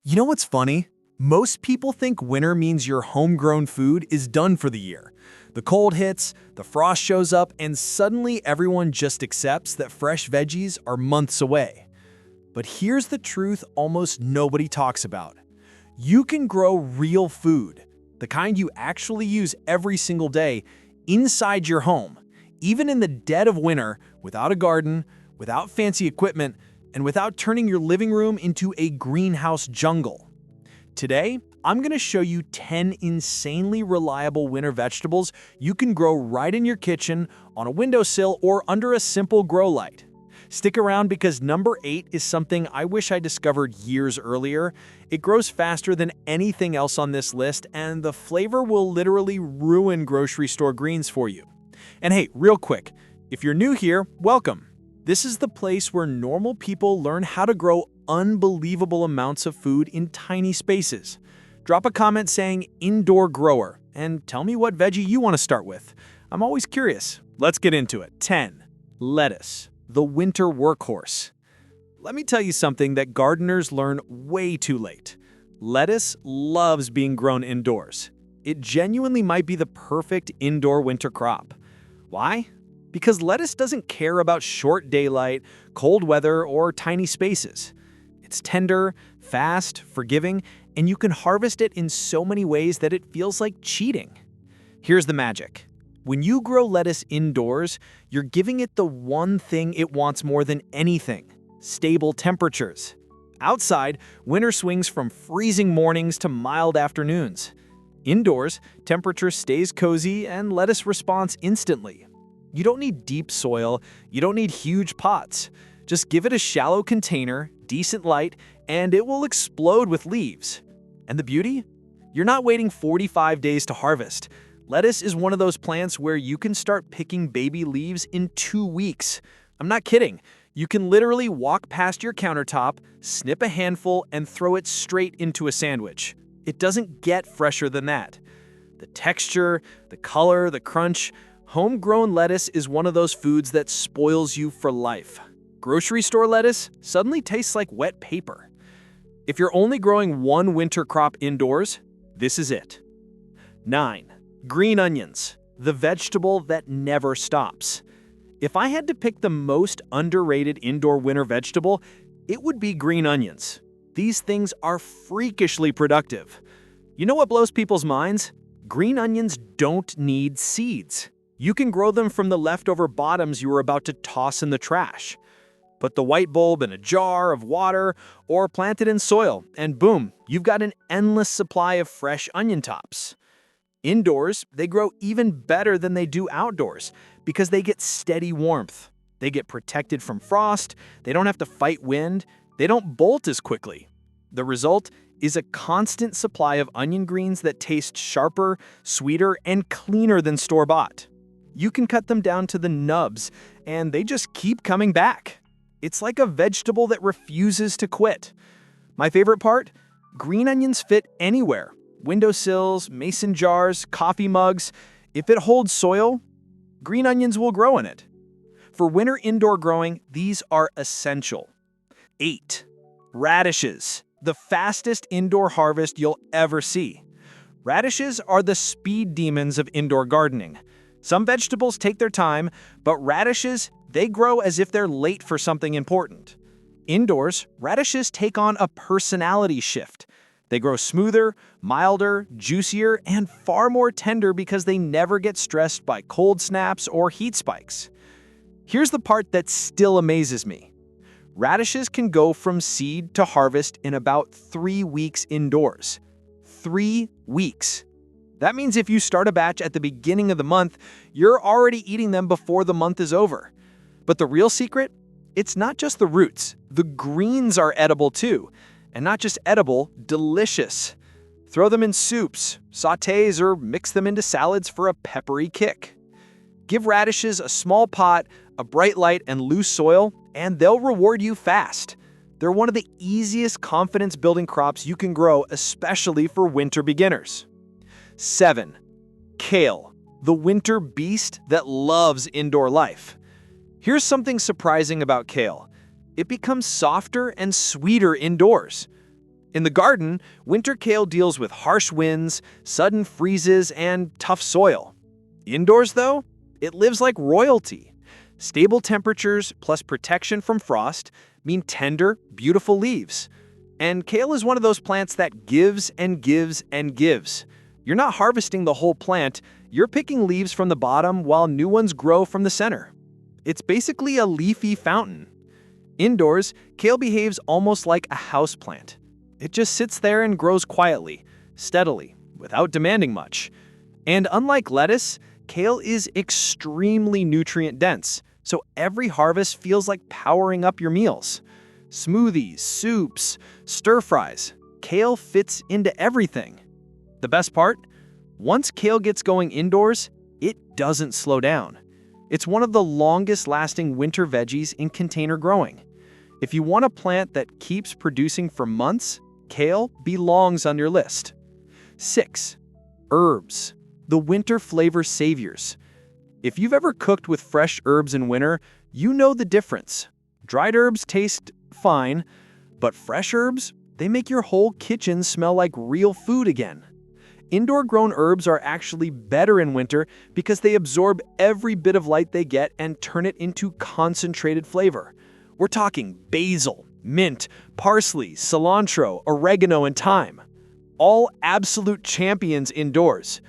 You know what's funny? Most people think winter means your homegrown food is done for the year. The cold hits, the frost shows up, and suddenly everyone just accepts that fresh veggies are months away. But here's the truth almost nobody talks about. You can grow real food, the kind you actually use every single day, inside your home, even in the dead of winter, without a garden, without fancy equipment, and without turning your living room into a greenhouse jungle. Today, I'm going to show you 10 insanely reliable winter vegetables you can grow right in your kitchen, on a windowsill, or under a simple grow light. Stick around because number 8 is something I wish I discovered years earlier. It grows faster than anything else on this list, and the flavor will literally ruin grocery store greens for you. And hey, real quick, if you're new here, welcome. This is the place where normal people learn how to grow unbelievable amounts of food in tiny spaces. Drop a comment saying indoor grower and tell me what veggie you want to start with. I'm always curious. Let's get into it. 10. Lettuce, the winter workhorse. Let me tell you something that gardeners learn way too late. Lettuce loves being grown indoors. It genuinely might be the perfect indoor winter crop. Why? Because lettuce doesn't care about short daylight, cold weather, or tiny spaces. It's tender, fast, forgiving, and you can harvest it in so many ways that it feels like cheating. Here's the magic. When you grow lettuce indoors, you're giving it the one thing it wants more than anything: stable temperatures. Outside, winter swings from freezing mornings to mild afternoons. Indoors, temperature stays cozy and lettuce responds instantly. You don't need deep soil, you don't need huge pots. Just give it a shallow container, decent light, and it will explode with leaves. And the beauty? You're not waiting 45 days to harvest. Lettuce is one of those plants where you can start picking baby leaves in 2 weeks. I'm not kidding. You can literally walk past your countertop, snip a handful, and throw it straight into a sandwich. It doesn't get fresher than that. The texture, the color, the crunch. Homegrown lettuce is one of those foods that spoils you for life. Grocery store lettuce suddenly tastes like wet paper. If you're only growing one winter crop indoors, this is it. 9. Green onions, the vegetable that never stops. If I had to pick the most underrated indoor winter vegetable, it would be green onions. These things are freakishly productive. You know what blows people's minds? Green onions don't need seeds. You can grow them from the leftover bottoms you were about to toss in the trash. Put the white bulb in a jar of water or plant it in soil, and boom, you've got an endless supply of fresh onion tops. Indoors, they grow even better than they do outdoors because they get steady warmth. They get protected from frost, they don't have to fight wind, they don't bolt as quickly. The result is a constant supply of onion greens that taste sharper, sweeter, and cleaner than store-bought. You can cut them down to the nubs, and they just keep coming back. It's like a vegetable that refuses to quit. My favorite part? Green onions fit anywhere. Windowsills, mason jars, coffee mugs. If it holds soil, green onions will grow in it. For winter indoor growing, these are essential. 8. Radishes, the fastest indoor harvest you'll ever see. Radishes are the speed demons of indoor gardening. Some vegetables take their time, but radishes, they grow as if they're late for something important. Indoors, radishes take on a personality shift. They grow smoother, milder, juicier, and far more tender because they never get stressed by cold snaps or heat spikes. Here's the part that still amazes me. Radishes can go from seed to harvest in about 3 weeks indoors. 3 weeks. That means if you start a batch at the beginning of the month, you're already eating them before the month is over. But the real secret? It's not just the roots. The greens are edible too. And not just edible, delicious. Throw them in soups, sautés, or mix them into salads for a peppery kick. Give radishes a small pot, a bright light, and loose soil, and they'll reward you fast. They're one of the easiest confidence-building crops you can grow, especially for winter beginners. 7. Kale, the winter beast that loves indoor life. Here's something surprising about kale. It becomes softer and sweeter indoors. In the garden, winter kale deals with harsh winds, sudden freezes, and tough soil. Indoors, though, it lives like royalty. Stable temperatures plus protection from frost mean tender, beautiful leaves. And kale is one of those plants that gives and gives and gives. You're not harvesting the whole plant, you're picking leaves from the bottom while new ones grow from the center. It's basically a leafy fountain. Indoors, kale behaves almost like a houseplant. It just sits there and grows quietly, steadily, without demanding much. And unlike lettuce, kale is extremely nutrient-dense, so every harvest feels like powering up your meals. Smoothies, soups, stir-fries, kale fits into everything. The best part? Once kale gets going indoors, it doesn't slow down. It's one of the longest-lasting winter veggies in container growing. If you want a plant that keeps producing for months, kale belongs on your list. 6. Herbs, the winter flavor saviors. If you've ever cooked with fresh herbs in winter, you know the difference. Dried herbs taste fine, but fresh herbs, they make your whole kitchen smell like real food again. Indoor-grown herbs are actually better in winter because they absorb every bit of light they get and turn it into concentrated flavor. We're talking basil, mint, parsley, cilantro, oregano, and thyme. All absolute champions indoors.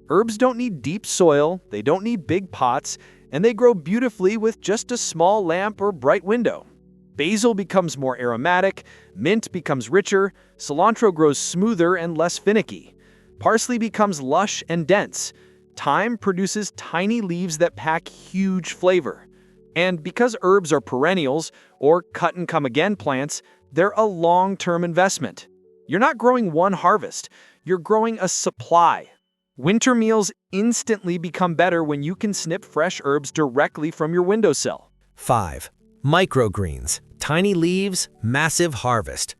Herbs don't need deep soil, they don't need big pots, and they grow beautifully with just a small lamp or bright window. Basil becomes more aromatic, mint becomes richer, cilantro grows smoother and less finicky. Parsley becomes lush and dense. Thyme produces tiny leaves that pack huge flavor. And because herbs are perennials, or cut-and-come-again plants, they're a long-term investment. You're not growing one harvest, you're growing a supply. Winter meals instantly become better when you can snip fresh herbs directly from your windowsill. 5. Microgreens, tiny leaves, massive harvest.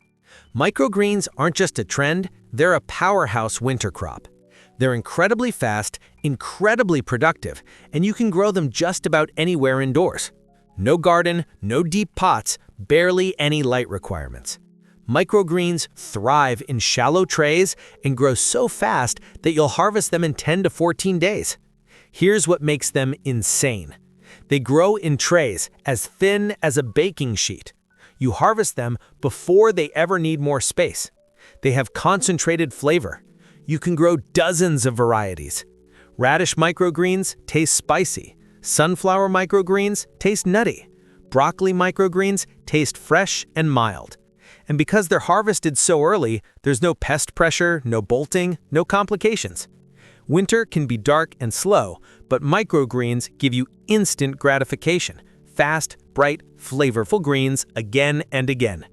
Microgreens aren't just a trend, they're a powerhouse winter crop. They're incredibly fast, incredibly productive, and you can grow them just about anywhere indoors. No garden, no deep pots, barely any light requirements. Microgreens thrive in shallow trays and grow so fast that you'll harvest them in 10 to 14 days. Here's what makes them insane. They grow in trays as thin as a baking sheet. You harvest them before they ever need more space. They have concentrated flavor. You can grow dozens of varieties. Radish microgreens taste spicy. Sunflower microgreens taste nutty. Broccoli microgreens taste fresh and mild. And because they're harvested so early, there's no pest pressure, no bolting, no complications. Winter can be dark and slow, but microgreens give you instant gratification. Fast, bright, flavorful greens again and again.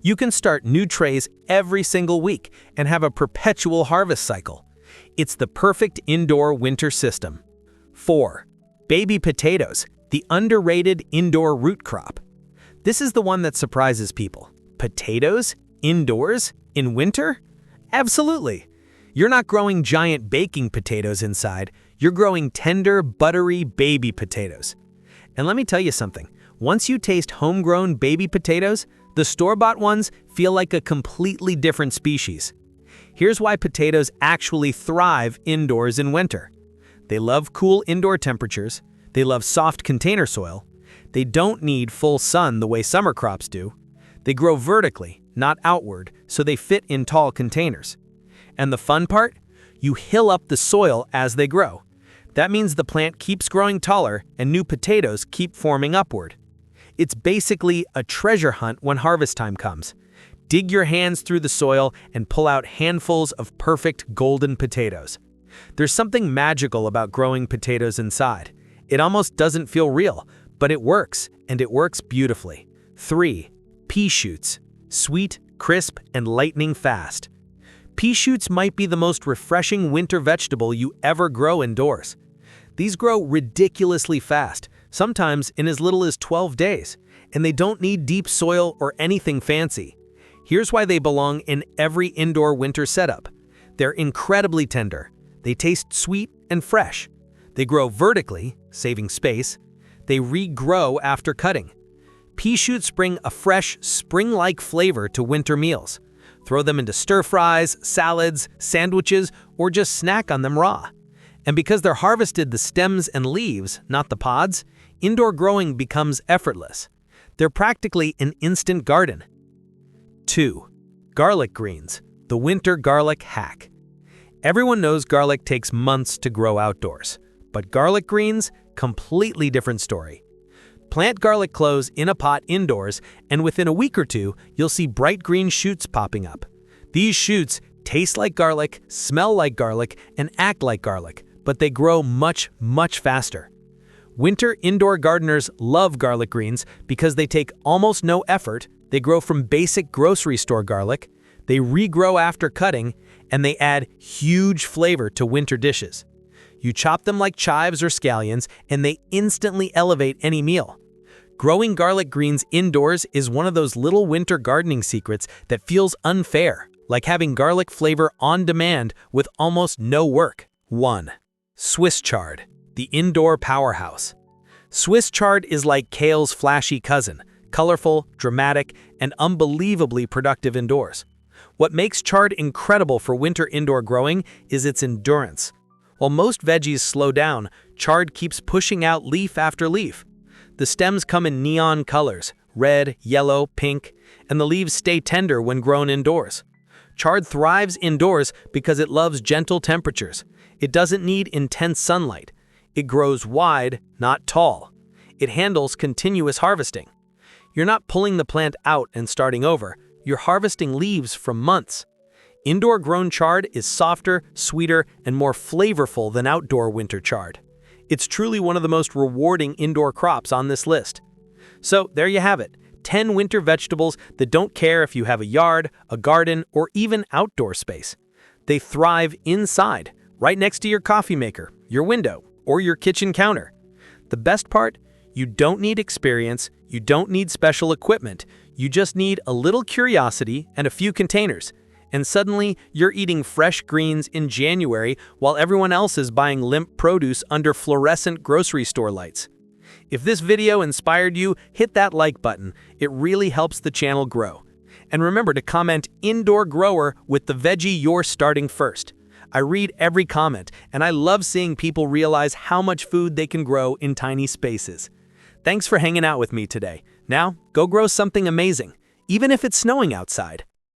You can start new trays every single week and have a perpetual harvest cycle. It's the perfect indoor winter system. 4. Baby potatoes, the underrated indoor root crop. This is the one that surprises people. Potatoes? Indoors? In winter? Absolutely. You're not growing giant baking potatoes inside. You're growing tender, buttery baby potatoes. And let me tell you something. Once you taste homegrown baby potatoes, the store-bought ones feel like a completely different species. Here's why potatoes actually thrive indoors in winter. They love cool indoor temperatures. They love soft container soil. They don't need full sun the way summer crops do. They grow vertically, not outward, so they fit in tall containers. And the fun part? You hill up the soil as they grow. That means the plant keeps growing taller and new potatoes keep forming upward. It's basically a treasure hunt when harvest time comes. Dig your hands through the soil and pull out handfuls of perfect golden potatoes. There's something magical about growing potatoes inside. It almost doesn't feel real, but it works, and it works beautifully. 3. Pea shoots. Sweet, crisp, and lightning fast. Pea shoots might be the most refreshing winter vegetable you ever grow indoors. These grow ridiculously fast, sometimes in as little as 12 days, and they don't need deep soil or anything fancy. Here's why they belong in every indoor winter setup. They're incredibly tender. They taste sweet and fresh. They grow vertically, saving space. They regrow after cutting. Pea shoots bring a fresh, spring-like flavor to winter meals. Throw them into stir-fries, salads, sandwiches, or just snack on them raw. And because they're harvested the stems and leaves, not the pods, indoor growing becomes effortless. They're practically an instant garden. 2. Garlic greens, the winter garlic hack. Everyone knows garlic takes months to grow outdoors, but garlic greens, completely different story. Plant garlic cloves in a pot indoors, and within a week or two, you'll see bright green shoots popping up. These shoots taste like garlic, smell like garlic, and act like garlic, but they grow much, much faster. Winter indoor gardeners love garlic greens because they take almost no effort, they grow from basic grocery store garlic, they regrow after cutting, and they add huge flavor to winter dishes. You chop them like chives or scallions, and they instantly elevate any meal. Growing garlic greens indoors is one of those little winter gardening secrets that feels unfair, like having garlic flavor on demand with almost no work. 1. Swiss chard, the indoor powerhouse. Swiss chard is like kale's flashy cousin, colorful, dramatic, and unbelievably productive indoors. What makes chard incredible for winter indoor growing is its endurance. While most veggies slow down, chard keeps pushing out leaf after leaf. The stems come in neon colors, red, yellow, pink, and the leaves stay tender when grown indoors. Chard thrives indoors because it loves gentle temperatures. It doesn't need intense sunlight. It grows wide, not tall. It handles continuous harvesting. You're not pulling the plant out and starting over. You're harvesting leaves from months. Indoor-grown chard is softer, sweeter, and more flavorful than outdoor winter chard. It's truly one of the most rewarding indoor crops on this list. So there you have it, 10 winter vegetables that don't care if you have a yard, a garden, or even outdoor space. They thrive inside, right next to your coffee maker, your window, or your kitchen counter. The best part? You don't need experience, you don't need special equipment, you just need a little curiosity and a few containers. And suddenly, you're eating fresh greens in January while everyone else is buying limp produce under fluorescent grocery store lights. If this video inspired you, hit that like button. It really helps the channel grow. And remember to comment "Indoor Grower" with the veggie you're starting first. I read every comment, and I love seeing people realize how much food they can grow in tiny spaces. Thanks for hanging out with me today. Now, go grow something amazing, even if it's snowing outside.